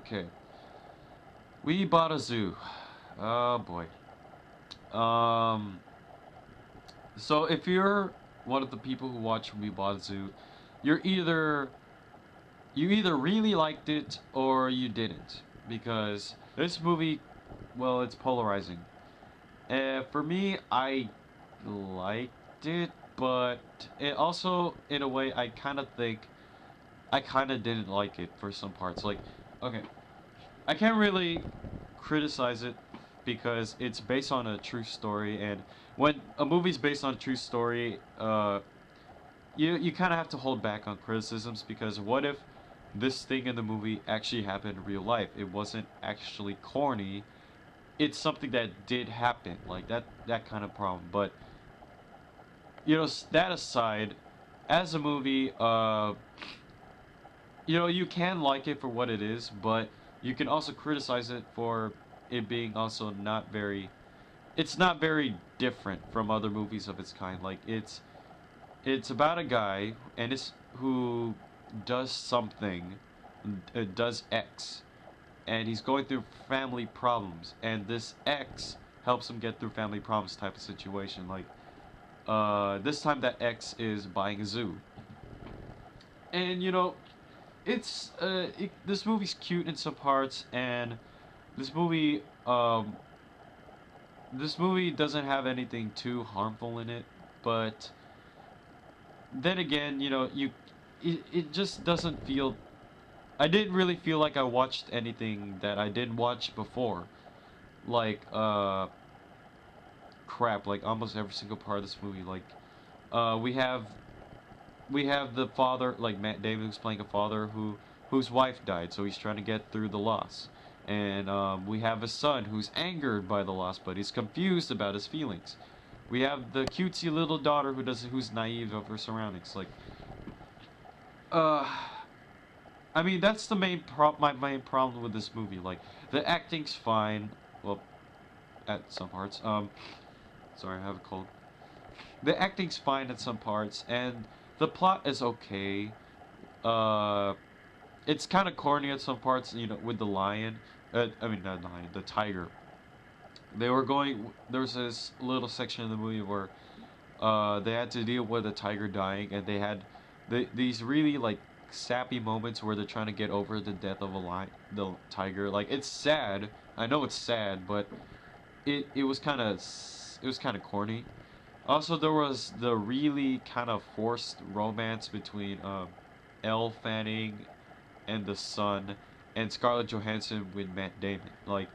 Okay. We bought a zoo. Oh boy. Um. So if you're one of the people who watch We Bought a Zoo, you're either you either really liked it or you didn't, because this movie, well, it's polarizing. For me, I liked it, but it also, in a way, I kind of think I kind of didn't like it for some parts. Like, okay, I can't really criticize it because it's based on a true story, and when a movie's based on a true story, you kind of have to hold back on criticisms, because what if this thing in the movie actually happened in real life? It wasn't actually corny. It's something that did happen, like that kind of problem. But that aside, as a movie, you can like it for what it is, but you can also criticize it for it being also not very. It's not very different from other movies of its kind. Like it's about a guy and it's who does something, does X, and he's going through family problems, and this X helps him get through family problems type of situation. Like this time that X is buying a zoo, and this movie's cute in some parts, and this movie um this movie doesn't have anything too harmful in it, but then again, it just doesn't feel. I didn't really feel like I watched anything that I didn't watch before. Like crap, like almost every single part of this movie. Like uh we have we have the father, like Matt Damon, who's playing a father whose wife died, so he's trying to get through the loss. And we have a son who's angered by the loss, but he's confused about his feelings. We have the cutesy little daughter who's naive of her surroundings. Like, uh, I mean, that's my main problem with this movie. Like, the acting's fine. Well, at some parts. Sorry, I have a cold. The acting's fine at some parts, and the plot is okay. Uh, it's kind of corny at some parts, with the lion. I mean, not the lion, the tiger. There was this little section in the movie where they had to deal with a tiger dying, and they had these really like sappy moments where they're trying to get over the death of the tiger. Like it's sad. I know it's sad, but it was kind of corny. Also, there was the really kind of forced romance between Elle Fanning and the son, and Scarlett Johansson with Matt Damon. Like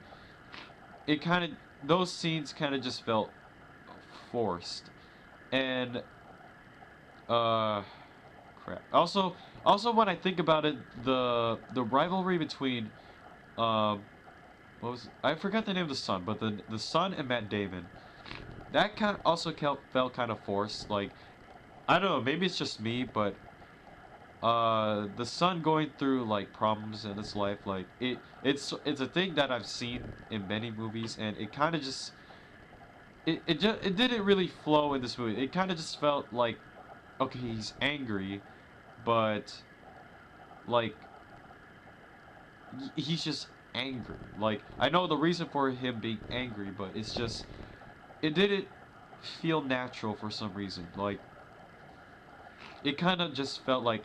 it kind of those scenes kind of just felt forced, and uh, crap. Also, when I think about it, the rivalry between um, I forgot the name of the son, but the son and Matt Damon, that kind of also felt kind of forced. Like I don't know, maybe it's just me, but the son going through like problems in his life, like it's a thing that I've seen in many movies, and it kind of just it didn't really flow in this movie. It kind of just felt like, okay, he's angry, but like he's just angry. Like I know the reason for him being angry, but it's just it didn't feel natural for some reason. Like it kind of just felt like,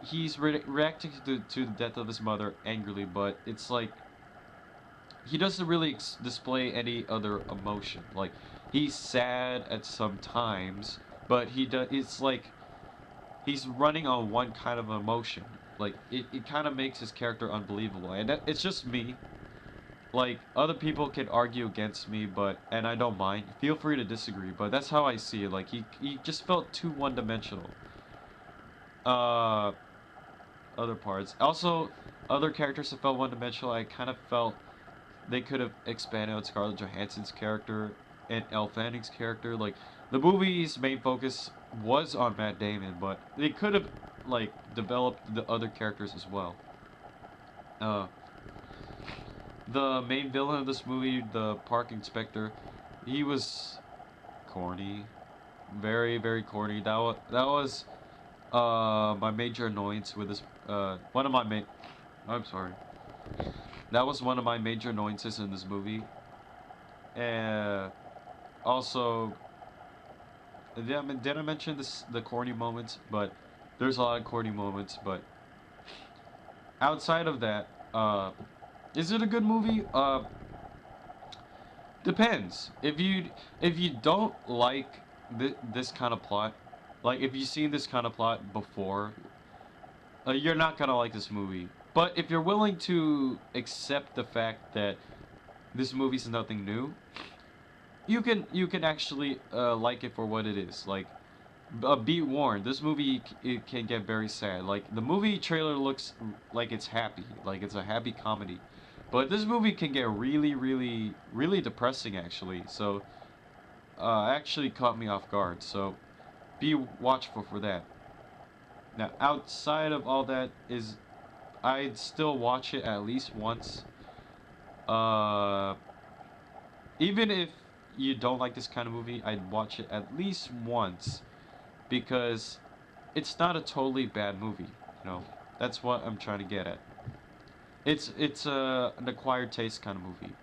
he's reacting to the death of his mother angrily, but it's like he doesn't really display any other emotion. Like he's sad at some times, but he does. It's like he's running on one kind of emotion. Like it kind of makes his character unbelievable, and it's just me. Like other people can argue against me, and I don't mind. Feel free to disagree, but that's how I see it. Like he just felt too one-dimensional. Uh, Other parts. Also, other characters that felt one-dimensional. I kind of felt they could have expanded on Scarlett Johansson's character and Elle Fanning's character. Like the movie's main focus was on Matt Damon, but they could have like developed the other characters as well. Uh, the main villain of this movie, the park inspector, he was corny, very very corny. That was my major annoyance with this. One of my main I'm sorry. That was one of my major annoyances in this movie. And also, did I mention this the corny moments? But there's a lot of corny moments. But outside of that, is it a good movie? Depends. If you don't like this kind of plot, like if you've seen this kind of plot before, you're not gonna like this movie. But if you're willing to accept the fact that this movie's nothing new, you can actually like it for what it is. Like, be warned, this movie it can get very sad. Like the movie trailer looks like it's happy, like it's a happy comedy, but this movie can get really, really, really depressing actually. So, actually caught me off guard. So, be watchful for that. Now, outside of all that, is I'd still watch it at least once. Uh, Even if you don't like this kind of movie, I'd watch it at least once because it's not a totally bad movie. You know, that's what I'm trying to get at. It's an acquired taste kind of movie.